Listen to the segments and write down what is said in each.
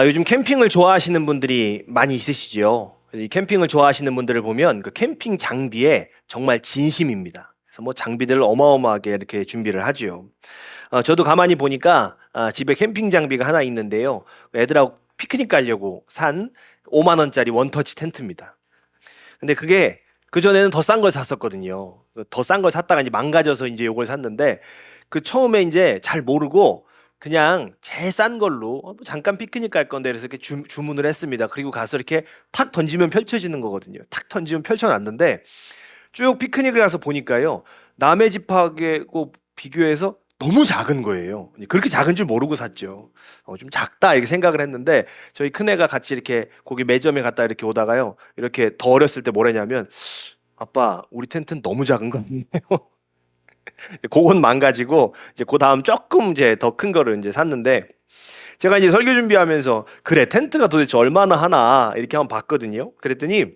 요즘 캠핑을 좋아하시는 분들이 많이 있으시죠. 이 캠핑을 좋아하시는 분들을 보면 그 캠핑 장비에 정말 진심입니다. 그래서 뭐 장비들을 어마어마하게 이렇게 준비를 하죠. 저도 가만히 보니까 집에 캠핑 장비가 하나 있는데요. 애들하고 피크닉 가려고 산 5만 원짜리 원터치 텐트입니다. 근데 그게 그전에는 더 싼 걸 샀었거든요. 더 싼 걸 샀다가 이제 망가져서 이제 요걸 샀는데 그 처음에 이제 잘 모르고 그냥 제일 싼 걸로 뭐 잠깐 피크닉 갈 건데 그래서 이렇게 주문을 했습니다. 그리고 가서 이렇게 탁 던지면 펼쳐지는 거거든요. 탁 던지면 펼쳐놨는데 쭉 피크닉을 가서 보니까요. 남의 집하고 비교해서 너무 작은 거예요. 그렇게 작은 줄 모르고 샀죠. 좀 작다 이렇게 생각을 했는데 저희 큰애가 같이 이렇게 거기 매점에 갔다 이렇게 오다가요. 이렇게 더 어렸을 때 뭐랬냐면 아빠 우리 텐트는 너무 작은 거 아니에요? 그건 망가지고 이제 그 다음 조금 이제 더 큰 거를 이제 샀는데 제가 이제 설교 준비하면서 그래 텐트가 도대체 얼마나 하나 이렇게 한번 봤거든요. 그랬더니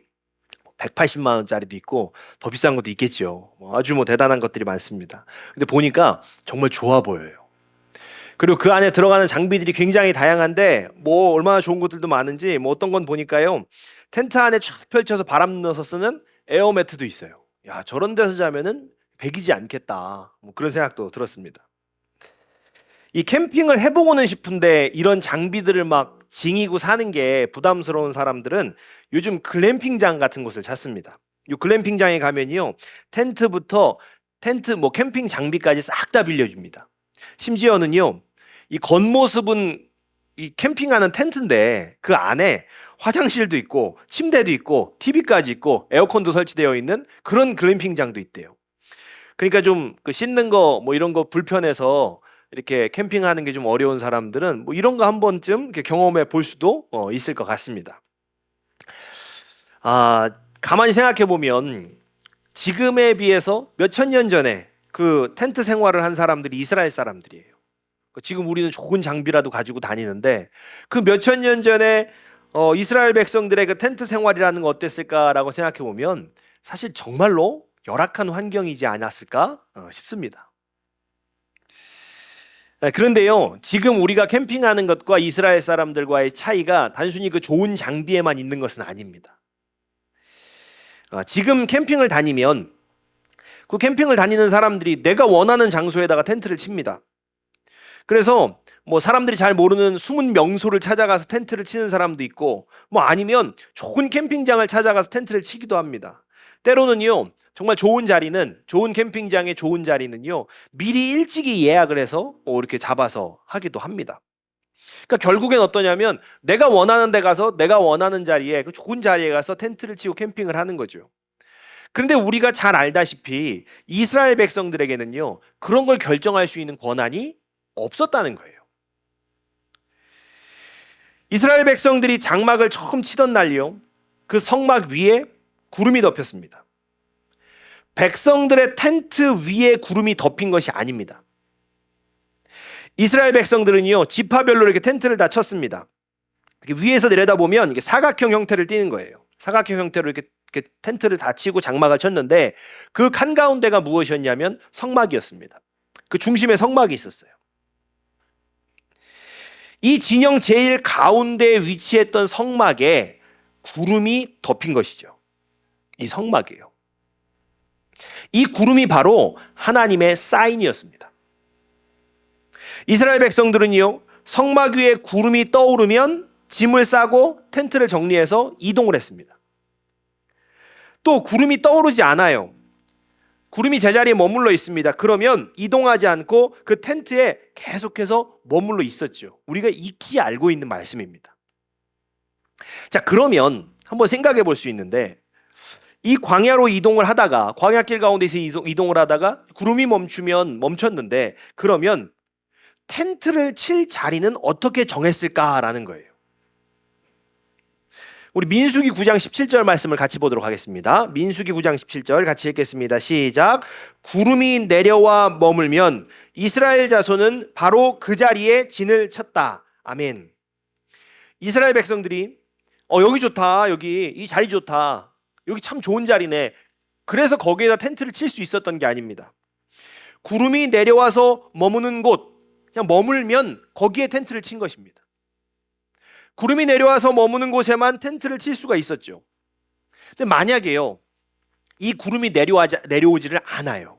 180만 원짜리도 있고 더 비싼 것도 있겠죠. 아주 뭐 대단한 것들이 많습니다. 근데 보니까 정말 좋아 보여요. 그리고 그 안에 들어가는 장비들이 굉장히 다양한데 뭐 얼마나 좋은 것들도 많은지 뭐 어떤 건 보니까요. 텐트 안에 쫙 펼쳐서 바람 넣어서 쓰는 에어매트도 있어요. 야, 저런 데서 자면은 배기지 않겠다. 뭐 그런 생각도 들었습니다. 이 캠핑을 해보고는 싶은데 이런 장비들을 막 징이고 사는 게 부담스러운 사람들은 요즘 글램핑장 같은 곳을 찾습니다. 이 글램핑장에 가면요. 텐트부터 텐트 뭐 캠핑 장비까지 싹 다 빌려줍니다. 심지어는요. 이 겉모습은 이 캠핑하는 텐트인데 그 안에 화장실도 있고 침대도 있고 TV까지 있고 에어컨도 설치되어 있는 그런 글램핑장도 있대요. 그러니까 좀 그 씻는 거 뭐 이런 거 불편해서 이렇게 캠핑하는 게 좀 어려운 사람들은 뭐 이런 거 한 번쯤 이렇게 경험해 볼 수도 있을 것 같습니다. 가만히 생각해 보면 지금에 비해서 몇천 년 전에 그 텐트 생활을 한 사람들이 이스라엘 사람들이에요. 지금 우리는 좋은 장비라도 가지고 다니는데 그 몇천 년 전에 이스라엘 백성들의 그 텐트 생활이라는 거 어땠을까라고 생각해 보면 사실 정말로 열악한 환경이지 않았을까 싶습니다. 그런데요, 지금 우리가 캠핑하는 것과 이스라엘 사람들과의 차이가 단순히 그 좋은 장비에만 있는 것은 아닙니다. 지금 캠핑을 다니면 그 캠핑을 다니는 사람들이 내가 원하는 장소에다가 텐트를 칩니다. 그래서 뭐 사람들이 잘 모르는 숨은 명소를 찾아가서 텐트를 치는 사람도 있고 뭐 아니면 좋은 캠핑장을 찾아가서 텐트를 치기도 합니다. 때로는요. 정말 좋은 자리는 좋은 캠핑장의 좋은 자리는요. 미리 일찍이 예약을 해서 이렇게 잡아서 하기도 합니다. 그러니까 결국엔 어떠냐면 내가 원하는 데 가서 내가 원하는 자리에 그 좋은 자리에 가서 텐트를 치고 캠핑을 하는 거죠. 그런데 우리가 잘 알다시피 이스라엘 백성들에게는요. 그런 걸 결정할 수 있는 권한이 없었다는 거예요. 이스라엘 백성들이 장막을 처음 치던 날요. 그 성막 위에 구름이 덮였습니다. 백성들의 텐트 위에 구름이 덮인 것이 아닙니다. 이스라엘 백성들은요. 지파별로 이렇게 텐트를 다 쳤습니다. 위에서 내려다보면 이게 사각형 형태를 띠는 거예요. 사각형 형태로 이렇게 텐트를 다 치고 장막을 쳤는데 그 한가운데가 무엇이었냐면 성막이었습니다. 그 중심에 성막이 있었어요. 이 진영 제일 가운데에 위치했던 성막에 구름이 덮인 것이죠. 이 성막이에요. 이 구름이 바로 하나님의 사인이었습니다. 이스라엘 백성들은요, 성막 위에 구름이 떠오르면 짐을 싸고 텐트를 정리해서 이동을 했습니다. 또 구름이 떠오르지 않아요. 구름이 제자리에 머물러 있습니다. 그러면 이동하지 않고 그 텐트에 계속해서 머물러 있었죠. 우리가 익히 알고 있는 말씀입니다. 자, 그러면 한번 생각해 볼 수 있는데 이 광야로 이동을 하다가 광야길 가운데서 이동을 하다가 구름이 멈췄는데 그러면 텐트를 칠 자리는 어떻게 정했을까라는 거예요. 우리 민수기 9장 17절 말씀을 같이 보도록 하겠습니다. 민수기 9장 17절 같이 읽겠습니다. 시작. 구름이 내려와 머물면 이스라엘 자손은 바로 그 자리에 진을 쳤다. 아멘. 이스라엘 백성들이 여기 좋다. 여기 이 자리 좋다. 여기 참 좋은 자리네. 그래서 거기에다 텐트를 칠 수 있었던 게 아닙니다. 구름이 내려와서 머무는 곳, 그냥 머물면 거기에 텐트를 친 것입니다. 구름이 내려와서 머무는 곳에만 텐트를 칠 수가 있었죠. 근데 만약에요, 이 구름이 내려오지를 않아요.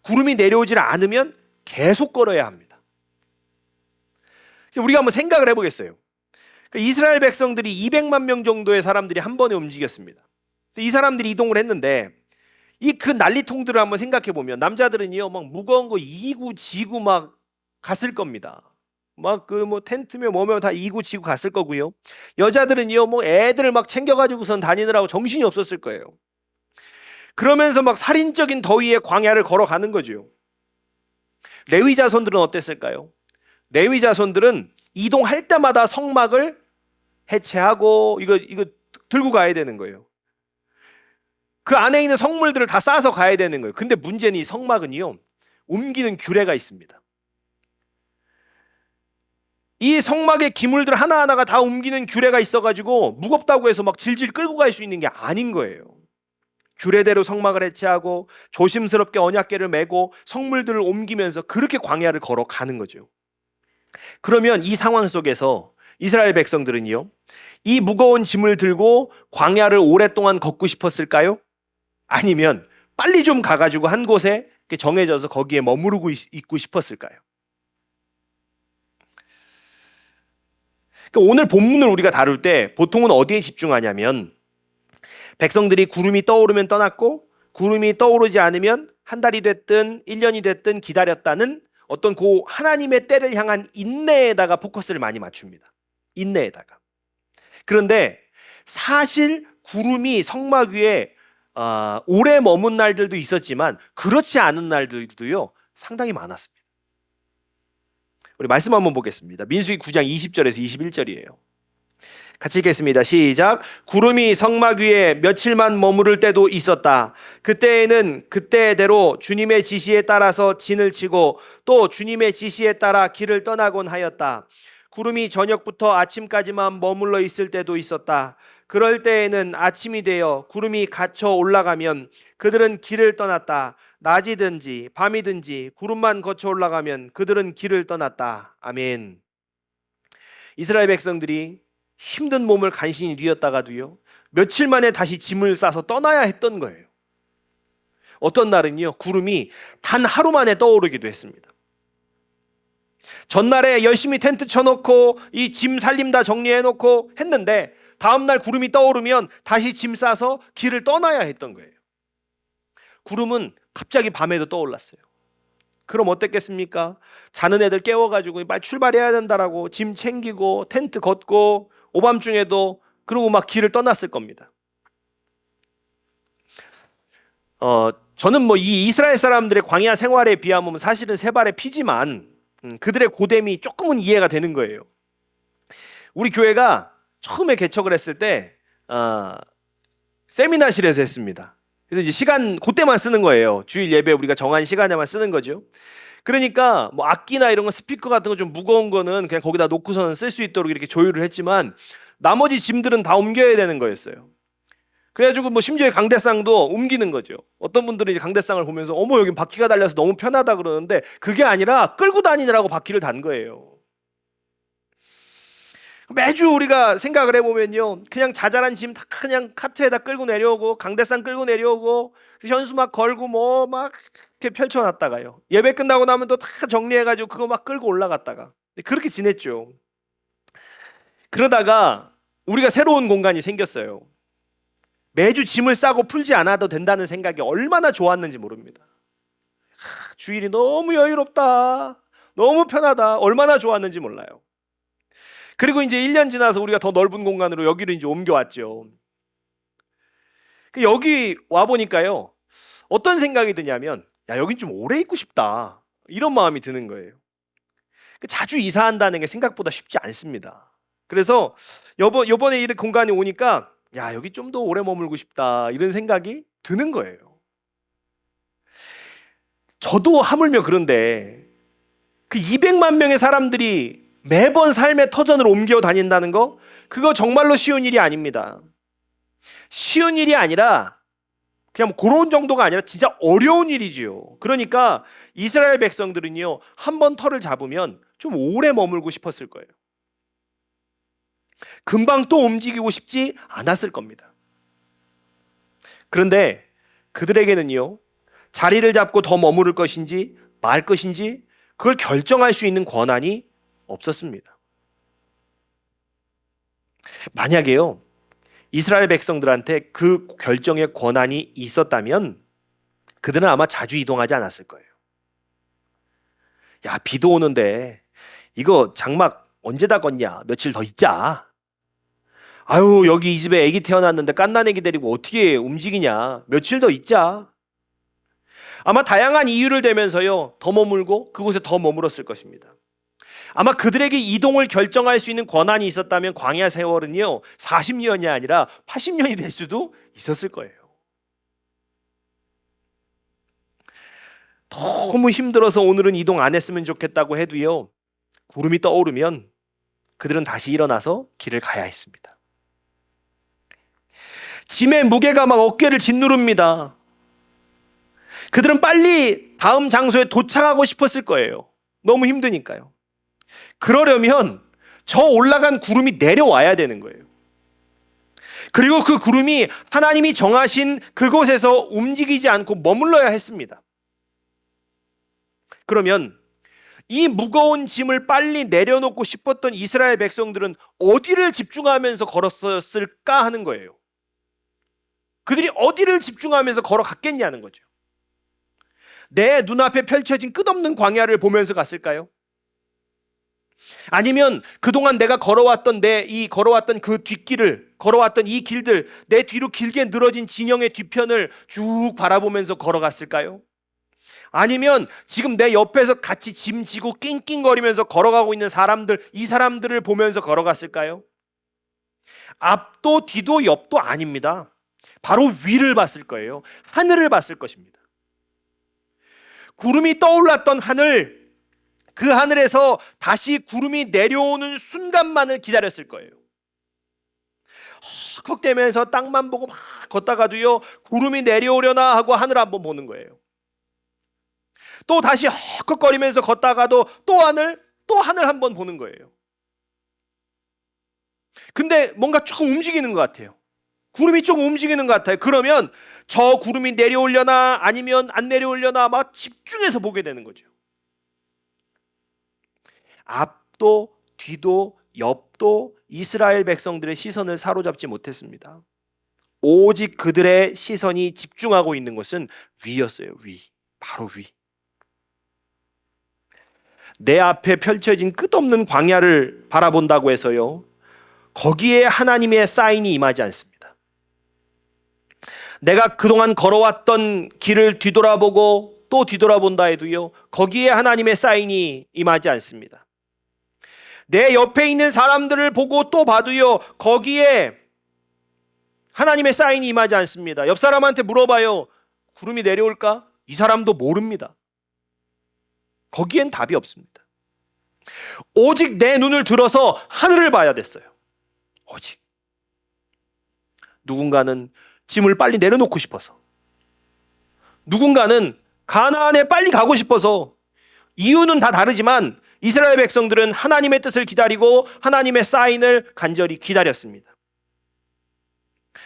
구름이 내려오지를 않으면 계속 걸어야 합니다. 우리가 한번 생각을 해보겠어요. 이스라엘 백성들이 200만 명 정도의 사람들이 한 번에 움직였습니다. 이 사람들이 이동을 했는데 이 그 난리통들을 한번 생각해 보면 남자들은요 막 무거운 거 이고 지고 막 갔을 겁니다. 막 그 뭐 텐트며 뭐며 다 이고 지고 갔을 거고요. 여자들은요 뭐 애들을 막 챙겨가지고선 다니느라고 정신이 없었을 거예요. 그러면서 막 살인적인 더위에 광야를 걸어가는 거죠. 레위 자손들은 어땠을까요? 레위 자손들은 이동할 때마다 성막을 해체하고 이거 들고 가야 되는 거예요. 그 안에 있는 성물들을 다 싸서 가야 되는 거예요. 근데 문제는 이 성막은요 옮기는 규례가 있습니다. 이 성막의 기물들 하나하나가 다 옮기는 규례가 있어가지고 무겁다고 해서 막 질질 끌고 갈 수 있는 게 아닌 거예요. 규례대로 성막을 해체하고 조심스럽게 언약궤를 메고 성물들을 옮기면서 그렇게 광야를 걸어가는 거죠. 그러면 이 상황 속에서 이스라엘 백성들은요 이 무거운 짐을 들고 광야를 오랫동안 걷고 싶었을까요? 아니면 빨리 좀 가가지고 한 곳에 정해져서 거기에 머무르고 있고 싶었을까요? 오늘 본문을 우리가 다룰 때 보통은 어디에 집중하냐면 백성들이 구름이 떠오르면 떠났고 구름이 떠오르지 않으면 한 달이 됐든 1년이 됐든 기다렸다는 어떤 그 하나님의 때를 향한 인내에다가 포커스를 많이 맞춥니다. 인내에다가. 그런데 사실 구름이 성막 위에 오래 머문 날들도 있었지만 그렇지 않은 날들도요 상당히 많았습니다. 우리 말씀 한번 보겠습니다. 민수기 9장 20절에서 21절이에요. 같이 읽겠습니다. 시작. 구름이 성막 위에 며칠만 머무를 때도 있었다. 그때에는 그때대로 주님의 지시에 따라서 진을 치고 또 주님의 지시에 따라 길을 떠나곤 하였다. 구름이 저녁부터 아침까지만 머물러 있을 때도 있었다. 그럴 때에는 아침이 되어 구름이 갇혀 올라가면 그들은 길을 떠났다. 낮이든지 밤이든지 구름만 거쳐 올라가면 그들은 길을 떠났다. 아멘. 이스라엘 백성들이 힘든 몸을 간신히 누렸다가도요 며칠 만에 다시 짐을 싸서 떠나야 했던 거예요. 어떤 날은요 구름이 단 하루 만에 떠오르기도 했습니다. 전날에 열심히 텐트 쳐놓고 이 짐 살림 다 정리해놓고 했는데 다음날 구름이 떠오르면 다시 짐 싸서 길을 떠나야 했던 거예요. 구름은 갑자기 밤에도 떠올랐어요. 그럼 어땠겠습니까? 자는 애들 깨워가지고 빨리 출발해야 된다라고 짐 챙기고 텐트 걷고 오밤중에도 그러고 막 길을 떠났을 겁니다. 저는 뭐 이 이스라엘 사람들의 광야 생활에 비하면 사실은 세 발의 피지만 그들의 고됨이 조금은 이해가 되는 거예요. 우리 교회가 처음에 개척을 했을 때 세미나실에서 했습니다. 그래서 이제 시간 그때만 쓰는 거예요. 주일 예배 우리가 정한 시간에만 쓰는 거죠. 그러니까 뭐 악기나 이런 거 스피커 같은 거 좀 무거운 거는 그냥 거기다 놓고서는 쓸 수 있도록 이렇게 조율을 했지만 나머지 짐들은 다 옮겨야 되는 거였어요. 그래가지고 뭐 심지어 강대상도 옮기는 거죠. 어떤 분들은 이제 강대상을 보면서 어머 여기 바퀴가 달려서 너무 편하다 그러는데 그게 아니라 끌고 다니느라고 바퀴를 단 거예요. 매주 우리가 생각을 해보면요 그냥 자잘한 짐 다 그냥 카트에다 끌고 내려오고 강대상 끌고 내려오고 현수막 걸고 뭐 막 이렇게 펼쳐놨다가요 예배 끝나고 나면 또 다 정리해가지고 그거 막 끌고 올라갔다가 그렇게 지냈죠. 그러다가 우리가 새로운 공간이 생겼어요. 매주 짐을 싸고 풀지 않아도 된다는 생각이 얼마나 좋았는지 모릅니다. 주일이 너무 여유롭다 너무 편하다 얼마나 좋았는지 몰라요. 그리고 이제 1년 지나서 우리가 더 넓은 공간으로 여기를 이제 옮겨왔죠. 여기 와보니까요 어떤 생각이 드냐면 야 여긴 좀 오래 있고 싶다 이런 마음이 드는 거예요. 자주 이사한다는 게 생각보다 쉽지 않습니다. 그래서 요번에 이 공간에 오니까 야 여기 좀 더 오래 머물고 싶다 이런 생각이 드는 거예요. 저도 하물며 그런데 그 200만 명의 사람들이 매번 삶의 터전을 옮겨 다닌다는 거 그거 정말로 쉬운 일이 아닙니다. 쉬운 일이 아니라 그냥 그런 정도가 아니라 진짜 어려운 일이지요. 그러니까 이스라엘 백성들은요 한번 터를 잡으면 좀 오래 머물고 싶었을 거예요. 금방 또 움직이고 싶지 않았을 겁니다. 그런데 그들에게는요, 자리를 잡고 더 머무를 것인지 말 것인지 그걸 결정할 수 있는 권한이 없었습니다. 만약에요, 이스라엘 백성들한테 그 결정의 권한이 있었다면 그들은 아마 자주 이동하지 않았을 거예요. 야, 비도 오는데 이거 장막 언제 다 걷냐? 며칠 더 있자. 아유, 여기 이 집에 애기 태어났는데 갓난 애기 데리고 어떻게 움직이냐? 며칠 더 있자. 아마 다양한 이유를 대면서요, 더 머물고 그곳에 더 머물었을 것입니다. 아마 그들에게 이동을 결정할 수 있는 권한이 있었다면 광야 세월은요, 40년이 아니라 80년이 될 수도 있었을 거예요. 너무 힘들어서 오늘은 이동 안 했으면 좋겠다고 해도요, 구름이 떠오르면 그들은 다시 일어나서 길을 가야 했습니다. 짐의 무게가 막 어깨를 짓누릅니다. 그들은 빨리 다음 장소에 도착하고 싶었을 거예요. 너무 힘드니까요. 그러려면 저 올라간 구름이 내려와야 되는 거예요. 그리고 그 구름이 하나님이 정하신 그곳에서 움직이지 않고 머물러야 했습니다. 그러면 이 무거운 짐을 빨리 내려놓고 싶었던 이스라엘 백성들은 어디를 집중하면서 걸었을까 하는 거예요. 그들이 어디를 집중하면서 걸어갔겠냐는 거죠. 내 눈앞에 펼쳐진 끝없는 광야를 보면서 갔을까요? 아니면 그동안 내가 걸어왔던 그 뒷길을, 걸어왔던 이 길들, 내 뒤로 길게 늘어진 진영의 뒤편을 쭉 바라보면서 걸어갔을까요? 아니면 지금 내 옆에서 같이 짐 지고 낑낑거리면서 걸어가고 있는 사람들, 이 사람들을 보면서 걸어갔을까요? 앞도 뒤도 옆도 아닙니다. 바로 위를 봤을 거예요. 하늘을 봤을 것입니다. 구름이 떠올랐던 하늘, 그 하늘에서 다시 구름이 내려오는 순간만을 기다렸을 거예요. 헉헉대면서 땅만 보고 막 걷다가도요, 구름이 내려오려나 하고 하늘 한번 보는 거예요. 또 다시 헉헉거리면서 걷다가도 또 하늘 한번 보는 거예요. 근데 뭔가 조금 움직이는 것 같아요. 구름이 조금 움직이는 것 같아요. 그러면 저 구름이 내려오려나 아니면 안 내려오려나 막 집중해서 보게 되는 거죠. 앞도 뒤도 옆도 이스라엘 백성들의 시선을 사로잡지 못했습니다. 오직 그들의 시선이 집중하고 있는 것은 위였어요. 위. 바로 위. 내 앞에 펼쳐진 끝없는 광야를 바라본다고 해서요, 거기에 하나님의 사인이 임하지 않습니다. 내가 그동안 걸어왔던 길을 뒤돌아보고 또 뒤돌아본다 해도요, 거기에 하나님의 사인이 임하지 않습니다. 내 옆에 있는 사람들을 보고 또 봐도요, 거기에 하나님의 사인이 임하지 않습니다. 옆 사람한테 물어봐요. 구름이 내려올까? 이 사람도 모릅니다. 거기엔 답이 없습니다. 오직 내 눈을 들어서 하늘을 봐야 됐어요. 오직. 누군가는 짐을 빨리 내려놓고 싶어서, 누군가는 가나안에 빨리 가고 싶어서, 이유는 다 다르지만 이스라엘 백성들은 하나님의 뜻을 기다리고 하나님의 사인을 간절히 기다렸습니다.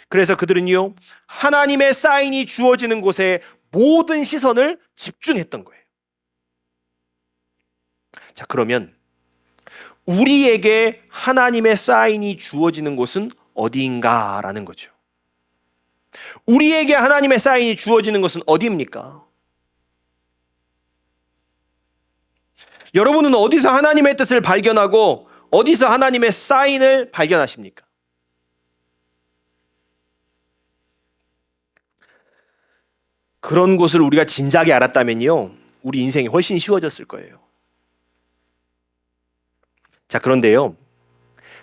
그래서 그들은요, 하나님의 사인이 주어지는 곳에 모든 시선을 집중했던 거예요. 자, 그러면 우리에게 하나님의 사인이 주어지는 곳은 어디인가라는 거죠. 우리에게 하나님의 사인이 주어지는 것은 어디입니까? 여러분은 어디서 하나님의 뜻을 발견하고 어디서 하나님의 사인을 발견하십니까? 그런 곳을 우리가 진작에 알았다면요, 우리 인생이 훨씬 쉬워졌을 거예요. 자, 그런데요,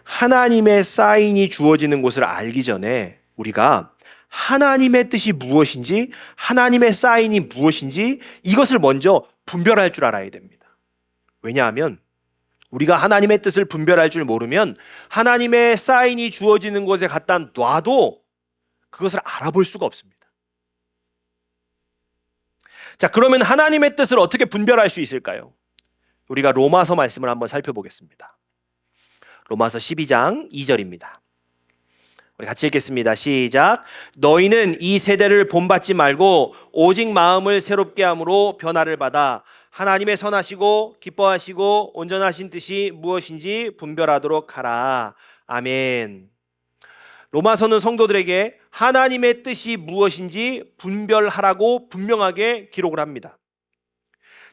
하나님의 사인이 주어지는 곳을 알기 전에 우리가 하나님의 뜻이 무엇인지, 하나님의 사인이 무엇인지 이것을 먼저 분별할 줄 알아야 됩니다. 왜냐하면 우리가 하나님의 뜻을 분별할 줄 모르면 하나님의 사인이 주어지는 곳에 갖다 놔도 그것을 알아볼 수가 없습니다. 자, 그러면 하나님의 뜻을 어떻게 분별할 수 있을까요? 우리가 로마서 말씀을 한번 살펴보겠습니다. 로마서 12장 2절입니다. 우리 같이 읽겠습니다. 시작. 너희는 이 세대를 본받지 말고 오직 마음을 새롭게 함으로 변화를 받아 하나님의 선하시고 기뻐하시고 온전하신 뜻이 무엇인지 분별하도록 하라. 아멘. 로마서는 성도들에게 하나님의 뜻이 무엇인지 분별하라고 분명하게 기록을 합니다.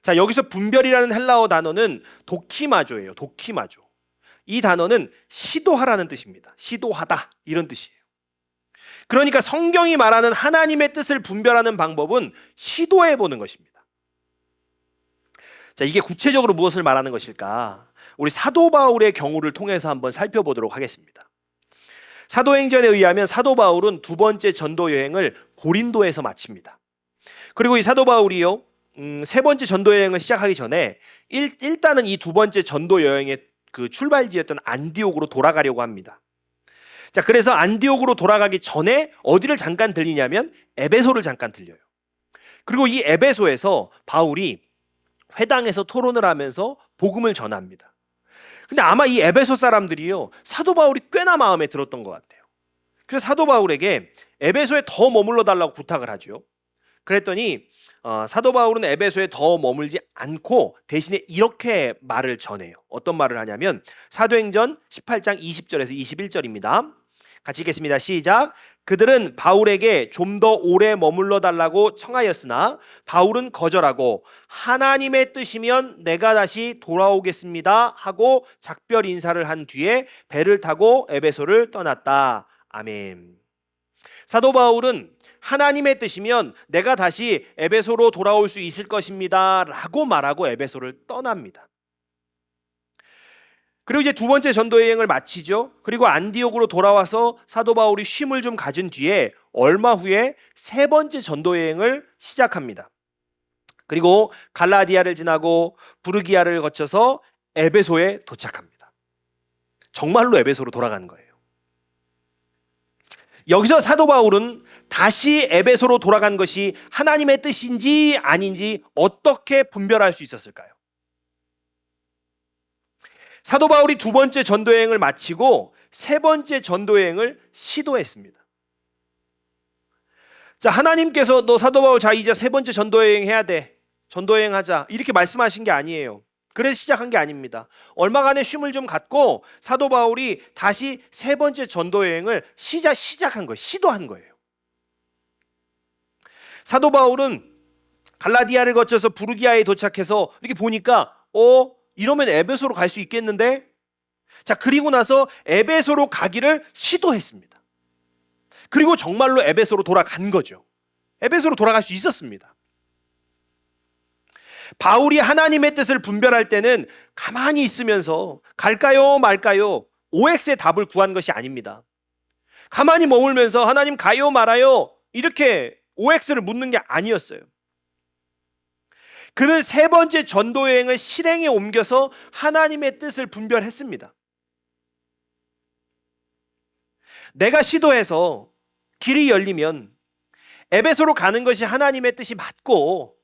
자, 여기서 분별이라는 헬라어 단어는 도키마조예요. 도키마조. 이 단어는 시도하라는 뜻입니다. 시도하다, 이런 뜻이에요. 그러니까 성경이 말하는 하나님의 뜻을 분별하는 방법은 시도해 보는 것입니다. 자, 이게 구체적으로 무엇을 말하는 것일까? 우리 사도 바울의 경우를 통해서 한번 살펴보도록 하겠습니다. 사도행전에 의하면 사도 바울은 두 번째 전도 여행을 고린도에서 마칩니다. 그리고 이 사도 바울이요, 세 번째 전도 여행을 시작하기 전에 일단은 이 두 번째 전도 여행의 그 출발지였던 안디옥으로 돌아가려고 합니다. 자, 그래서 안디옥으로 돌아가기 전에 어디를 잠깐 들리냐면 에베소를 잠깐 들려요. 그리고 이 에베소에서 바울이 회당에서 토론을 하면서 복음을 전합니다. 근데 아마 이 에베소 사람들이요, 사도 바울이 꽤나 마음에 들었던 것 같아요. 그래서 사도 바울에게 에베소에 더 머물러 달라고 부탁을 하죠. 그랬더니 사도 바울은 에베소에 더 머물지 않고 대신에 이렇게 말을 전해요. 어떤 말을 하냐면 사도행전 18장 20절에서 21절입니다. 같이 읽겠습니다. 시작. 그들은 바울에게 좀 더 오래 머물러 달라고 청하였으나 바울은 거절하고 하나님의 뜻이면 내가 다시 돌아오겠습니다 하고 작별 인사를 한 뒤에 배를 타고 에베소를 떠났다. 아멘. 사도 바울은 하나님의 뜻이면 내가 다시 에베소로 돌아올 수 있을 것입니다 라고 말하고 에베소를 떠납니다. 그리고 이제 두 번째 전도 여행을 마치죠. 그리고 안디옥으로 돌아와서 사도 바울이 쉼을 좀 가진 뒤에 얼마 후에 세 번째 전도 여행을 시작합니다. 그리고 갈라디아를 지나고 부르기아를 거쳐서 에베소에 도착합니다. 정말로 에베소로 돌아가는 거예요. 여기서 사도 바울은 다시 에베소로 돌아간 것이 하나님의 뜻인지 아닌지 어떻게 분별할 수 있었을까요? 사도 바울이 두 번째 전도여행을 마치고 세 번째 전도여행을 시도했습니다. 자, 하나님께서 너 사도 바울 자 이제 세 번째 전도여행 해야 돼. 전도여행 하자. 이렇게 말씀하신 게 아니에요. 그래서 시작한 게 아닙니다. 얼마간의 쉼을 좀 갖고 사도 바울이 다시 세 번째 전도 여행을 시작한 거예요. 시도한 거예요. 사도 바울은 갈라디아를 거쳐서 부르기아에 도착해서 이렇게 보니까 이러면 에베소로 갈 수 있겠는데? 자, 그리고 나서 에베소로 가기를 시도했습니다. 그리고 정말로 에베소로 돌아간 거죠. 에베소로 돌아갈 수 있었습니다. 바울이 하나님의 뜻을 분별할 때는 가만히 있으면서 갈까요 말까요 OX의 답을 구한 것이 아닙니다. 가만히 머물면서 하나님 가요 말아요 이렇게 OX를 묻는 게 아니었어요. 그는 세 번째 전도 여행을 실행에 옮겨서 하나님의 뜻을 분별했습니다. 내가 시도해서 길이 열리면 에베소로 가는 것이 하나님의 뜻이 맞고,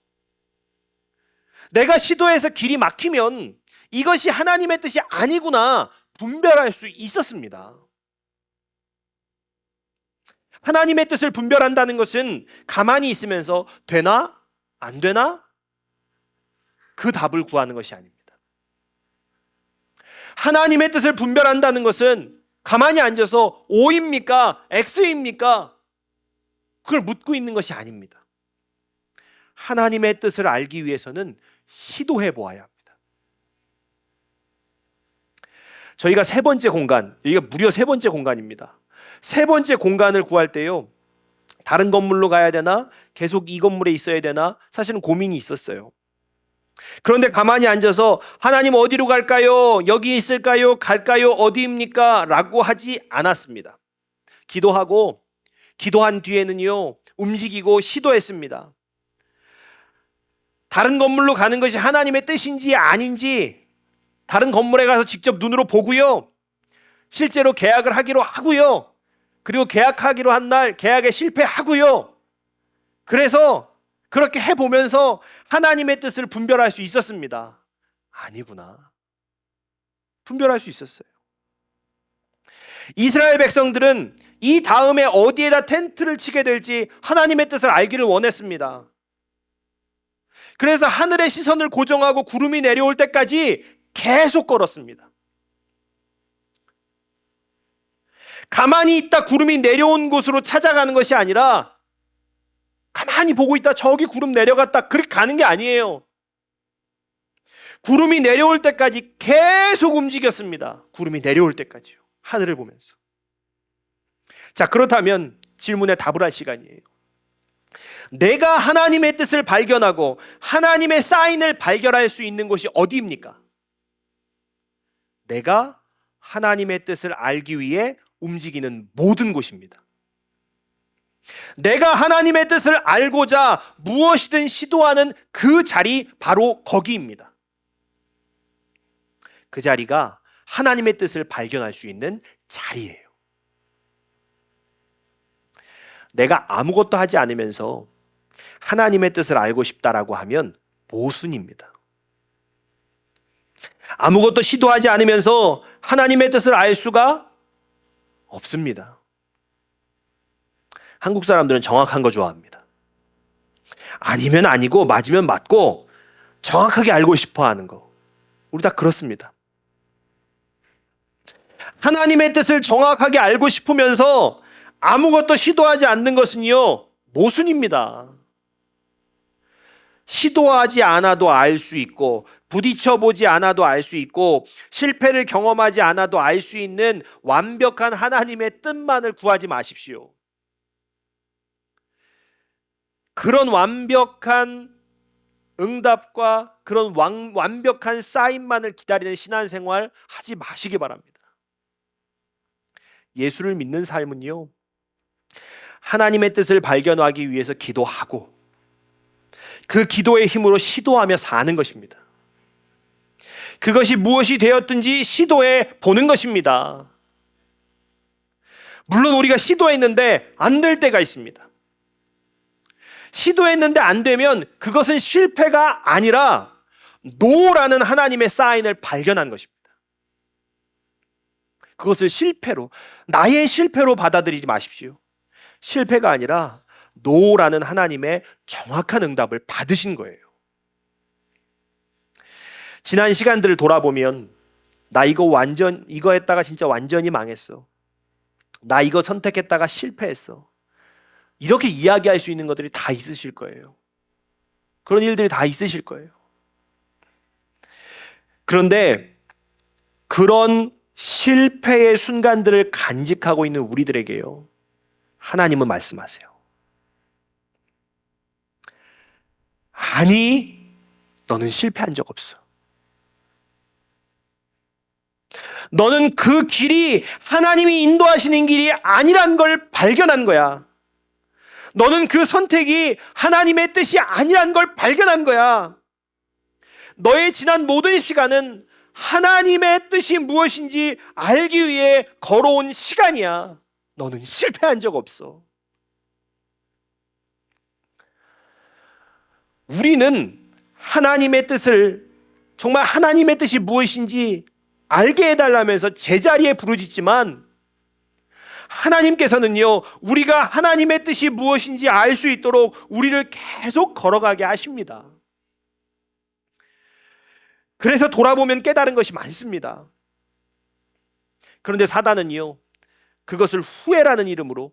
내가 시도해서 길이 막히면 이것이 하나님의 뜻이 아니구나 분별할 수 있었습니다. 하나님의 뜻을 분별한다는 것은 가만히 있으면서 되나? 안 되나? 그 답을 구하는 것이 아닙니다. 하나님의 뜻을 분별한다는 것은 가만히 앉아서 O입니까? X입니까? 그걸 묻고 있는 것이 아닙니다. 하나님의 뜻을 알기 위해서는 시도해 보아야 합니다. 저희가 세 번째 공간, 여기가 무려 세 번째 공간입니다. 세 번째 공간을 구할 때요, 다른 건물로 가야 되나? 계속 이 건물에 있어야 되나? 사실은 고민이 있었어요. 그런데 가만히 앉아서 하나님 어디로 갈까요? 여기 있을까요? 갈까요? 어디입니까? 라고 하지 않았습니다. 기도하고 기도한 뒤에는요, 움직이고 시도했습니다. 다른 건물로 가는 것이 하나님의 뜻인지 아닌지 다른 건물에 가서 직접 눈으로 보고요, 실제로 계약을 하기로 하고요, 그리고 계약하기로 한 날 계약에 실패하고요. 그래서 그렇게 해보면서 하나님의 뜻을 분별할 수 있었습니다. 아니구나. 분별할 수 있었어요. 이스라엘 백성들은 이 다음에 어디에다 텐트를 치게 될지 하나님의 뜻을 알기를 원했습니다. 그래서 하늘의 시선을 고정하고 구름이 내려올 때까지 계속 걸었습니다. 가만히 있다 구름이 내려온 곳으로 찾아가는 것이 아니라 가만히 보고 있다 저기 구름 내려갔다 그렇게 가는 게 아니에요. 구름이 내려올 때까지 계속 움직였습니다. 구름이 내려올 때까지요. 하늘을 보면서. 자, 그렇다면 질문에 답을 할 시간이에요. 내가 하나님의 뜻을 발견하고 하나님의 사인을 발견할 수 있는 곳이 어디입니까? 내가 하나님의 뜻을 알기 위해 움직이는 모든 곳입니다. 내가 하나님의 뜻을 알고자 무엇이든 시도하는 그 자리 바로 거기입니다. 그 자리가 하나님의 뜻을 발견할 수 있는 자리예요. 내가 아무것도 하지 않으면서 하나님의 뜻을 알고 싶다라고 하면 모순입니다. 아무것도 시도하지 않으면서 하나님의 뜻을 알 수가 없습니다. 한국 사람들은 정확한 거 좋아합니다. 아니면 아니고 맞으면 맞고 정확하게 알고 싶어 하는 거. 우리 다 그렇습니다. 하나님의 뜻을 정확하게 알고 싶으면서 아무것도 시도하지 않는 것은요, 모순입니다. 시도하지 않아도 알 수 있고 부딪혀보지 않아도 알 수 있고 실패를 경험하지 않아도 알 수 있는 완벽한 하나님의 뜻만을 구하지 마십시오. 그런 완벽한 응답과 그런 완벽한 사인만을 기다리는 신앙생활 하지 마시기 바랍니다. 예수를 믿는 삶은요, 하나님의 뜻을 발견하기 위해서 기도하고 그 기도의 힘으로 시도하며 사는 것입니다. 그것이 무엇이 되었든지 시도해 보는 것입니다. 물론 우리가 시도했는데 안 될 때가 있습니다. 시도했는데 안 되면 그것은 실패가 아니라 노라는 하나님의 사인을 발견한 것입니다. 그것을 실패로, 나의 실패로 받아들이지 마십시오. 실패가 아니라 노라는 하나님의 정확한 응답을 받으신 거예요. 지난 시간들을 돌아보면 나 이거 했다가 진짜 완전히 망했어. 나 이거 선택했다가 실패했어. 이렇게 이야기할 수 있는 것들이 다 있으실 거예요. 그런 일들이 다 있으실 거예요. 그런데 그런 실패의 순간들을 간직하고 있는 우리들에게요, 하나님은 말씀하세요. 아니, 너는 실패한 적 없어. 너는 그 길이 하나님이 인도하시는 길이 아니란 걸 발견한 거야. 너는 그 선택이 하나님의 뜻이 아니란 걸 발견한 거야. 너의 지난 모든 시간은 하나님의 뜻이 무엇인지 알기 위해 걸어온 시간이야. 너는 실패한 적 없어. 우리는 하나님의 뜻을, 정말 하나님의 뜻이 무엇인지 알게 해달라면서 제자리에 부르짖지만 하나님께서는요, 우리가 하나님의 뜻이 무엇인지 알 수 있도록 우리를 계속 걸어가게 하십니다. 그래서 돌아보면 깨달은 것이 많습니다. 그런데 사단은요, 그것을 후회라는 이름으로,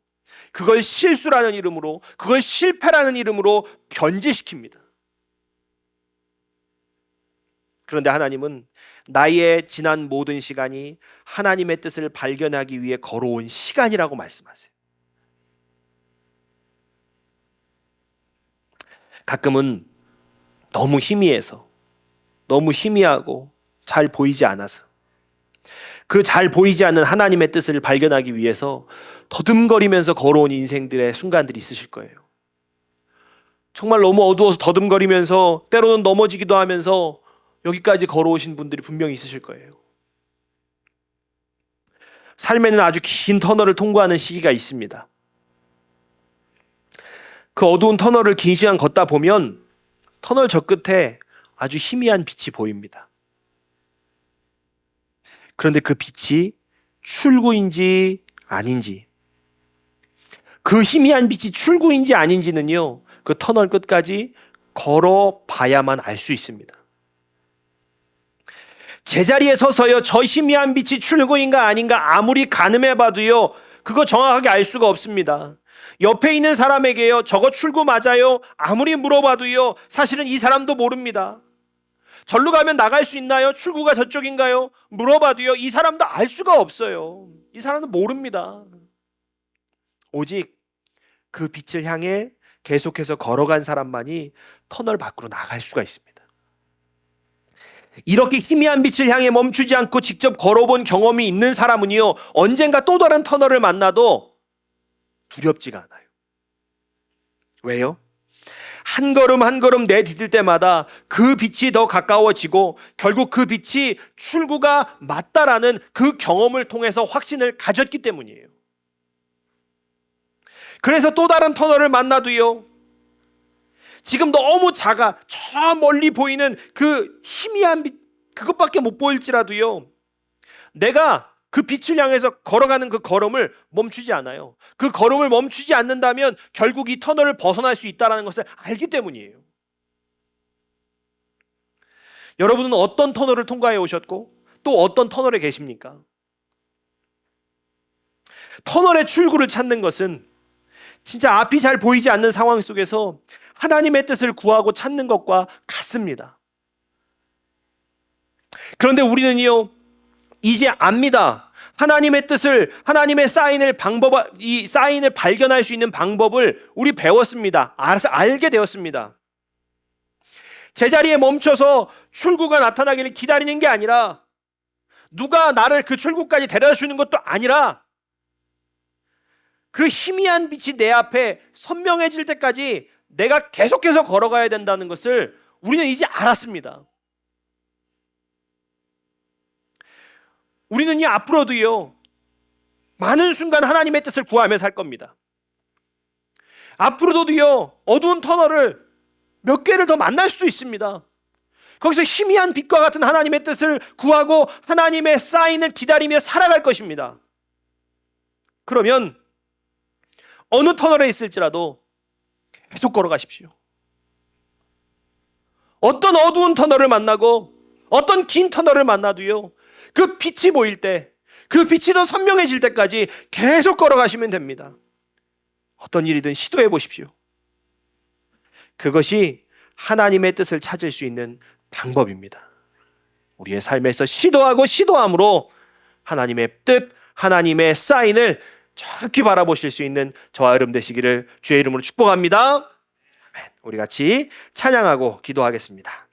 그걸 실수라는 이름으로, 그걸 실패라는 이름으로 변질시킵니다. 그런데 하나님은 나의 지난 모든 시간이 하나님의 뜻을 발견하기 위해 걸어온 시간이라고 말씀하세요. 가끔은 너무 희미해서, 너무 희미하고 잘 보이지 않아서 그 잘 보이지 않는 하나님의 뜻을 발견하기 위해서 더듬거리면서 걸어온 인생들의 순간들이 있으실 거예요. 정말 너무 어두워서 더듬거리면서 때로는 넘어지기도 하면서 여기까지 걸어오신 분들이 분명히 있으실 거예요. 삶에는 아주 긴 터널을 통과하는 시기가 있습니다. 그 어두운 터널을 긴 시간 걷다 보면 터널 저 끝에 아주 희미한 빛이 보입니다. 그런데 그 빛이 출구인지 아닌지, 그 희미한 빛이 출구인지 아닌지는요, 그 터널 끝까지 걸어봐야만 알 수 있습니다. 제자리에 서서요, 저 희미한 빛이 출구인가 아닌가 아무리 가늠해봐도요, 그거 정확하게 알 수가 없습니다. 옆에 있는 사람에게요, 저거 출구 맞아요? 아무리 물어봐도요, 사실은 이 사람도 모릅니다. 절로 가면 나갈 수 있나요? 출구가 저쪽인가요? 물어봐도요, 이 사람도 알 수가 없어요. 이 사람도 모릅니다. 오직 그 빛을 향해 계속해서 걸어간 사람만이 터널 밖으로 나갈 수가 있습니다. 이렇게 희미한 빛을 향해 멈추지 않고 직접 걸어본 경험이 있는 사람은요, 언젠가 또 다른 터널을 만나도 두렵지가 않아요. 왜요? 한 걸음 한 걸음 내디딜 때마다 그 빛이 더 가까워지고 결국 그 빛이 출구가 맞다라는 그 경험을 통해서 확신을 가졌기 때문이에요. 그래서 또 다른 터널을 만나도요, 지금 너무 작아, 저 멀리 보이는 그 희미한 빛, 그것밖에 못 보일지라도요, 내가 그 빛을 향해서 걸어가는 그 걸음을 멈추지 않아요. 그 걸음을 멈추지 않는다면 결국 이 터널을 벗어날 수 있다는 것을 알기 때문이에요. 여러분은 어떤 터널을 통과해 오셨고 또 어떤 터널에 계십니까? 터널의 출구를 찾는 것은 진짜 앞이 잘 보이지 않는 상황 속에서 하나님의 뜻을 구하고 찾는 것과 같습니다. 그런데 우리는요, 이제 압니다. 하나님의 뜻을, 하나님의 이 사인을 발견할 수 있는 방법을 우리 배웠습니다. 알게 되었습니다. 제자리에 멈춰서 출구가 나타나기를 기다리는 게 아니라, 누가 나를 그 출구까지 데려다 주는 것도 아니라, 그 희미한 빛이 내 앞에 선명해질 때까지 내가 계속해서 걸어가야 된다는 것을 우리는 이제 알았습니다. 우리는 앞으로도요, 많은 순간 하나님의 뜻을 구하며 살 겁니다. 앞으로도요, 어두운 터널을 몇 개를 더 만날 수도 있습니다. 거기서 희미한 빛과 같은 하나님의 뜻을 구하고 하나님의 사인을 기다리며 살아갈 것입니다. 그러면 어느 터널에 있을지라도 계속 걸어가십시오. 어떤 어두운 터널을 만나고 어떤 긴 터널을 만나도요, 그 빛이 보일 때, 그 빛이 더 선명해질 때까지 계속 걸어가시면 됩니다. 어떤 일이든 시도해 보십시오. 그것이 하나님의 뜻을 찾을 수 있는 방법입니다. 우리의 삶에서 시도하고 시도함으로 하나님의 뜻, 하나님의 사인을 정확히 바라보실 수 있는 저와 여러분 되시기를 주의 이름으로 축복합니다. 우리 같이 찬양하고 기도하겠습니다.